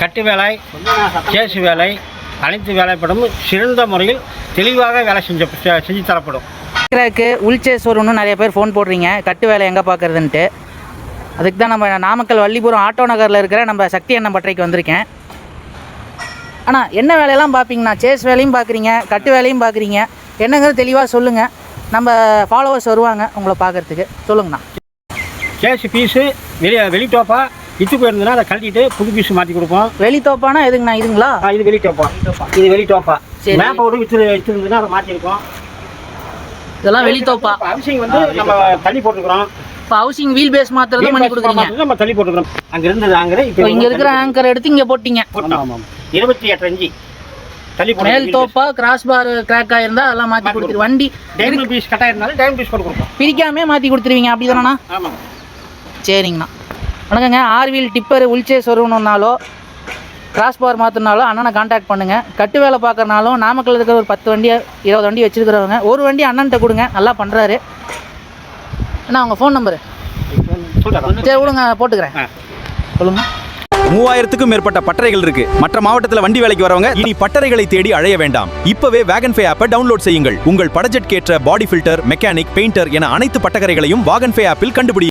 கட்டு வேலை, கேசு வேலை, அனைத்து வேலைப்படமும் சிறந்த முறையில் தெளிவாக வேலை செஞ்சு தரப்படும். உள்சேஸ் வரும்னு நிறைய பேர் ஃபோன் போடுறீங்க, கட்டு வேலை எங்கே பார்க்குறதுன்ட்டு. அதுக்கு தான் நம்ம நாமக்கல் வள்ளிபுரம் ஆட்டோ நகரில் இருக்கிற நம்ம சக்தி அண்ணன் பட்டறைக்கு வந்திருக்கேன். ஆனால் என்ன வேலையெல்லாம் பார்ப்பீங்கண்ணா? சேஸ் வேலையும் பார்க்குறீங்க, கட்டு வேலையும் பார்க்குறீங்க, என்னங்கிறது தெளிவாக சொல்லுங்கள். நம்ம ஃபாலோவர்ஸ் வருவாங்க உங்களை பார்க்குறதுக்கு. சொல்லுங்கண்ணா. கேஷ் பீஸு வெளி டோப்பா இட்டு போயிருந்ததுன்னா அதை கழட்டிட்டு புது பீஸ் மாற்றி கொடுப்போம். வெளி டோப்பானா எதுங்கண்ணா? இதுங்களா? இது வெளி டோப்பா. இது வெளி டோப்பா. மேப்போடு விற்று இருந்ததுன்னா அதை மாற்றிருக்கோம். இதெல்லாம் வெளி டோப்பா. ஹவுசிங் வந்து நம்ம தள்ளி போட்டுக்கிறோம். இப்போ ஹவுசிங் வீல் பேஸ் மாத்திரம் பண்ணி கொடுக்குறீங்க. நம்ம தள்ளி போட்டுக்கிறோம். அங்கே இருந்தது ஆங்கர் இப்போ இங்கே இருக்கிற ஆங்கர் எடுத்து இங்கே போட்டிங்க. ஆமாம், 28 இன்ச்சு தள்ளி போட்டு மேல் டோப்பா கிராஸ் பார் கிராக் ஆயிருந்தா அதெல்லாம் மாற்றி கொடுத்துரு. வண்டி டைமண்ட் பீஸ் கட்டாக இருந்தாலும் டைமண்ட் பீஸ் போட்டு கொடுப்போம். பிரிக்காமே மாற்றி கொடுத்துருவீங்க, அப்படி தானேண்ணா? ஆமாம். சரிங்கண்ணா. வணக்கங்க. ஆர்வீல் டிப்பர் உள்சேஸ் வருவணுன்னாலோ கிராஸ் பார் மாற்றினாலும் அண்ணனை கான்டாக்ட் பண்ணுங்கள். கட்டு வேலை பார்க்குறனாலும் நாமக்கல் இருக்கிற ஒரு 10 வண்டி 20 வண்டி வச்சுருக்கிறவங்க ஒரு வண்டி அண்ணன்ட்ட கொடுங்க, நல்லா பண்ணுறாரு. அண்ணா உங்கள் ஃபோன் நம்பரு? சரி விடுங்க, போட்டுக்கிறேன். சொல்லுங்கள். 3000க்கும் மேற்பட்ட பட்டறைகள் இருக்கு. மற்ற மாவட்டத்தில் வண்டி வேலைக்கு வரவங்க இனி பட்டறைகளை தேடி அழைய வேண்டாம். இப்பவே வாகன்ஃபே ஆப்பை டவுன்லோட் செய்யுங்கள். உங்கள் பட்ஜெட் கேற்ற பாடி ஃபில்டர், மெக்கானிக், பெயிண்டர் என அனைத்து பட்டறைகளையும் வாகன்ஃபே ஆப்பில் கண்டுபிடி.